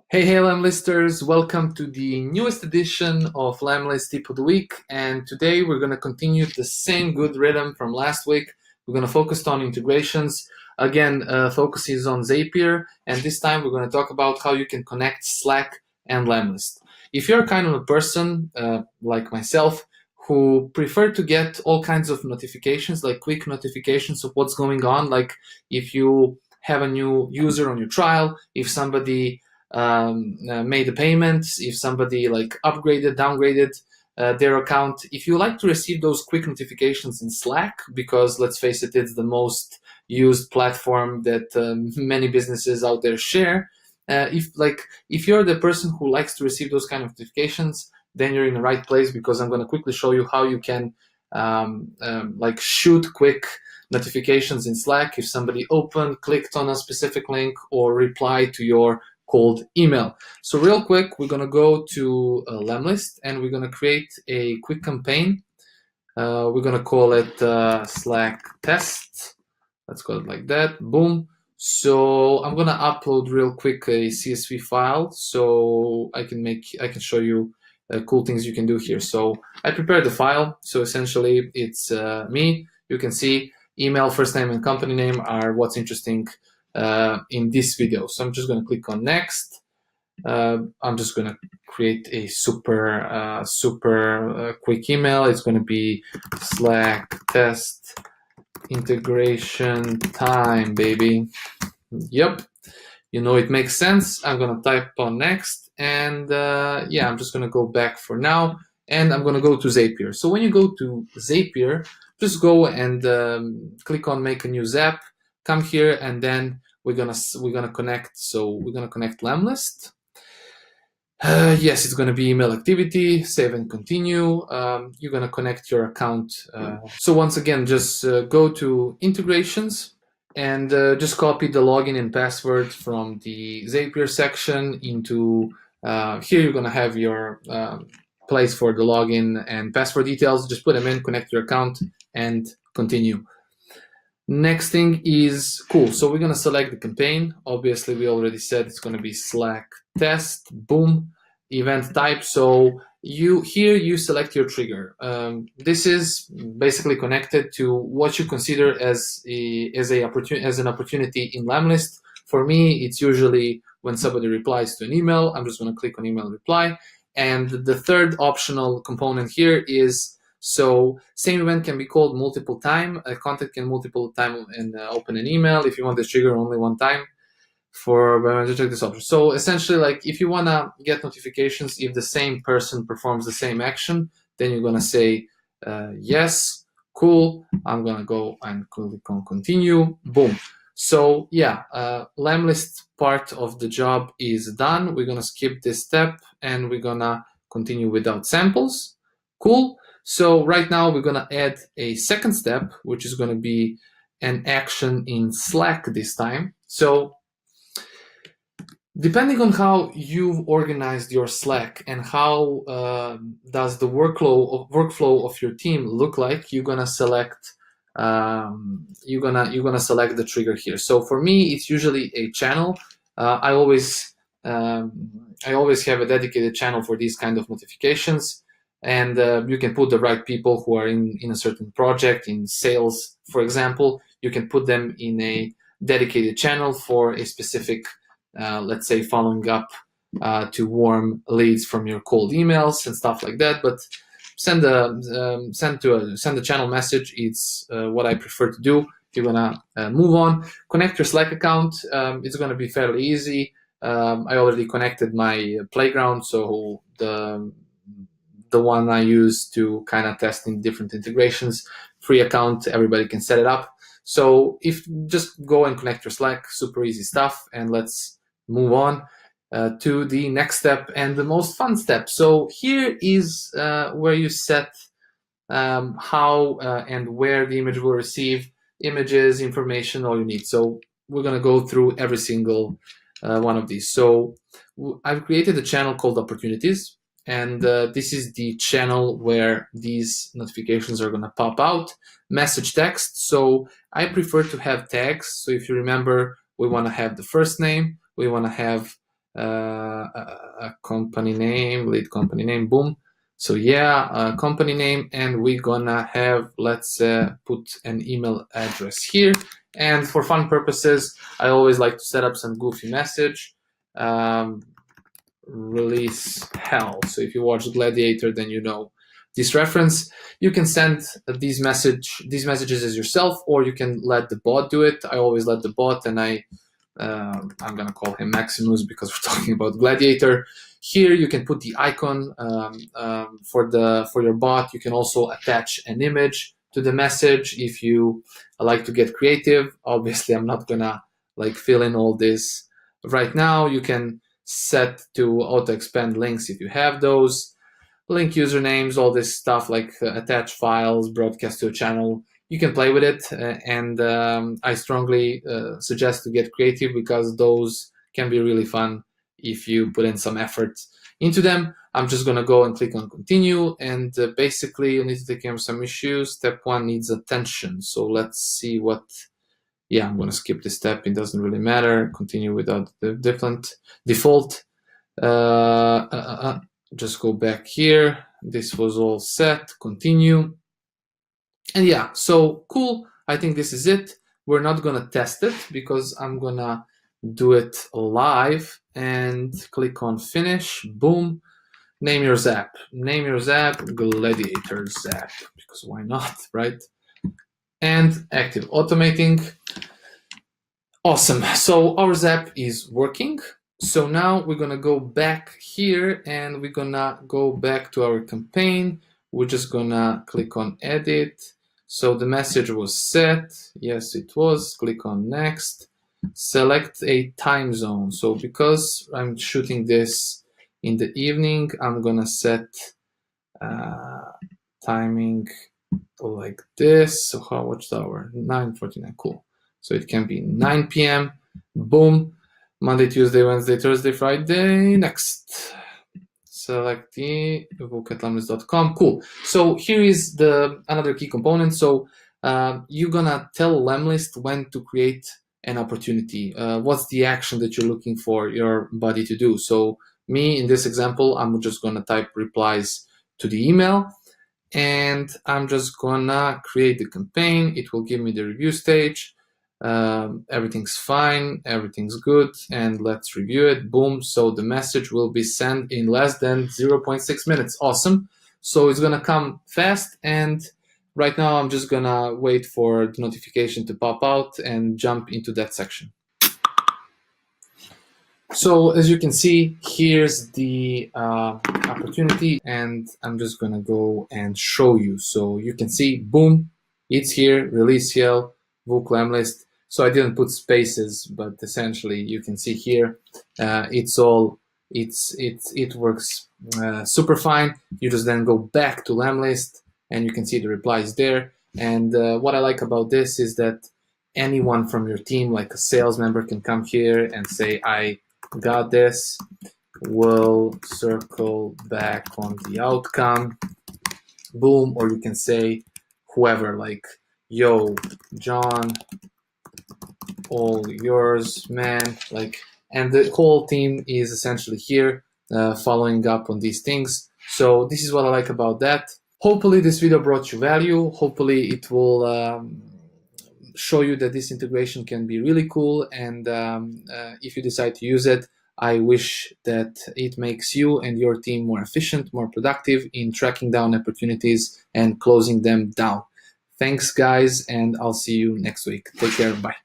Hey, lemlisters, welcome to the newest edition of Lemlist Tip of the Week. And today we're going to continue the same good rhythm from last week. We're going to focus on integrations. Again, focus is on Zapier. And this time we're going to talk about how you can connect Slack and Lemlist. If you're kind of a person like myself who prefer to get all kinds of notifications, like quick notifications of what's going on, like if you have a new user on your trial, if somebody made a payment, if somebody like upgraded, downgraded their account. If you like to receive those quick notifications in Slack, because let's face it, it's the most used platform that many businesses out there share. If you're the person who likes to receive those kind of notifications, then you're in the right place, because I'm going to quickly show you how you can like shoot quick notifications in Slack if somebody opened, clicked on a specific link, or replied to your cold email. So real quick, we're going to go to lemlist and we're going to create a quick campaign. We're going to call it Slack test. Let's call it like that. Boom. So I'm going to upload real quick a CSV file so I can show you cool things you can do here. So I prepared the file. So essentially it's me. You can see email, first name and company name are what's interesting in this video. So I'm just going to click on next. I'm just going to create a super quick email. It's going to be Slack test integration time, baby. Yep, you know it makes sense. I'm going to type on next, and yeah, I'm just going to go back for now, and I'm going to go to Zapier. So when you go to Zapier, just go and click on make a new zap. Come here, and then we're gonna connect. So we're gonna connect lemlist. Yes, it's gonna be email activity. Save and continue. You're gonna connect your account. So once again, just go to integrations and just copy the login and password from the Zapier section into here. You're gonna have your place for the login and password details. Just put them in, connect your account, and continue. Next thing is cool. So we're going to select the campaign. Obviously, we already said it's going to be Slack test. Boom. Event type. So you select your trigger. This is basically connected to what you consider as an opportunity in lemlist. For me, it's usually when somebody replies to an email. I'm just going to click on email reply. And the third optional component here is, so same event can be called multiple time. A contact can multiple time and open an email. If you want this trigger only one time, to check this option. So essentially, like if you want to get notifications if the same person performs the same action, then you're going to say yes, cool. I'm going to go and click on continue. Boom. So yeah, lemlist part of the job is done. We're going to skip this step and we're going to continue without samples. Cool. So right now we're going to add a second step, which is going to be an action in Slack this time. So depending on how you've organized your Slack and how does the workflow of your team look like, you're gonna select select the trigger here. So for me, it's usually a channel. I always have a dedicated channel for these kind of notifications. And you can put the right people who are in a certain project, in sales, for example. You can put them in a dedicated channel for a specific, let's say, following up to warm leads from your cold emails and stuff like that. But send a channel message. It's what I prefer to do. If you're gonna move on, connect your Slack account. It's gonna be fairly easy. I already connected my playground, so the one I use to kind of testing different integrations, free account, everybody can set it up. So if just go and connect your Slack, super easy stuff, and let's move on to the next step and the most fun step. So here is where you set how and where the image will receive images, information, all you need. So we're gonna go through every single one of these. So I've created a channel called opportunities. And this is the channel where these notifications are going to pop out. Message text. So I prefer to have tags. So if you remember, we want to have the first name. We want to have a company name, lead company name, boom. So yeah, company name, and we're gonna have, let's put an email address here. And for fun purposes, I always like to set up some goofy message. Release hell. So if you watch Gladiator, then you know this reference. You can send these messages as yourself, or you can let the bot do it. I always let the bot, and I'm gonna call him Maximus because we're talking about Gladiator. Here you can put the icon for your bot. You can also attach an image to the message if you like to get creative. Obviously, I'm not gonna like fill in all this right now. You can set to auto expand links if you have those, link usernames, all this stuff like attach files, broadcast to a channel. You can play with it, and I strongly suggest to get creative because those can be really fun if you put in some effort into them. I'm just gonna go and click on continue, and basically you need to take care of some issues. Step 1 needs attention, so let's see what. Yeah, I'm gonna skip this step. It doesn't really matter. Continue without the default. Just go back here. This was all set. Continue. And yeah, so cool. I think this is it. We're not gonna test it because I'm gonna do it live and click on finish. Boom. Name your zap. Name your zap Gladiator Zap, because why not, right? And active automating. Awesome. So our zap is working. So now we're gonna go back here and we're gonna go back to our campaign. We're just gonna click on edit. So the message was set. Yes, it was. Click on next. Select a time zone. So because I'm shooting this in the evening, I'm gonna set timing like this. So how much hour? 9:49. Cool. So it can be 9 p.m. Boom. Monday, Tuesday, Wednesday, Thursday, Friday. Next. Select the book at lemlist.com. Cool. So here is the another key component. So you're gonna tell Lemlist when to create an opportunity. What's the action that you're looking for your buddy to do? So me in this example, I'm just gonna type replies to the email, and I'm just gonna create the campaign. It will give me the review stage. Everything's fine, everything's good, and let's review it. Boom. So the message will be sent in less than 0.6 minutes. Awesome. So it's gonna come fast, and right now I'm just gonna wait for the notification to pop out and jump into that section. So as you can see, here's the opportunity, and I'm just gonna go and show you. So you can see, boom, it's here, release yell, book lemlist. So I didn't put spaces, but essentially you can see here, it works super fine. You just then go back to lemlist, and you can see the replies there. And what I like about this is that anyone from your team, like a sales member, can come here and say, I got this, we'll circle back on the outcome, boom. Or you can say whoever, like, yo, John, all yours, man, like, and the whole team is essentially here following up on these things. So this is what I like about that. Hopefully this video brought you value. Hopefully it will show you that this integration can be really cool, and if you decide to use it, I wish that it makes you and your team more efficient, more productive in tracking down opportunities and closing them down. Thanks guys, and I'll see you next week. Take care, bye.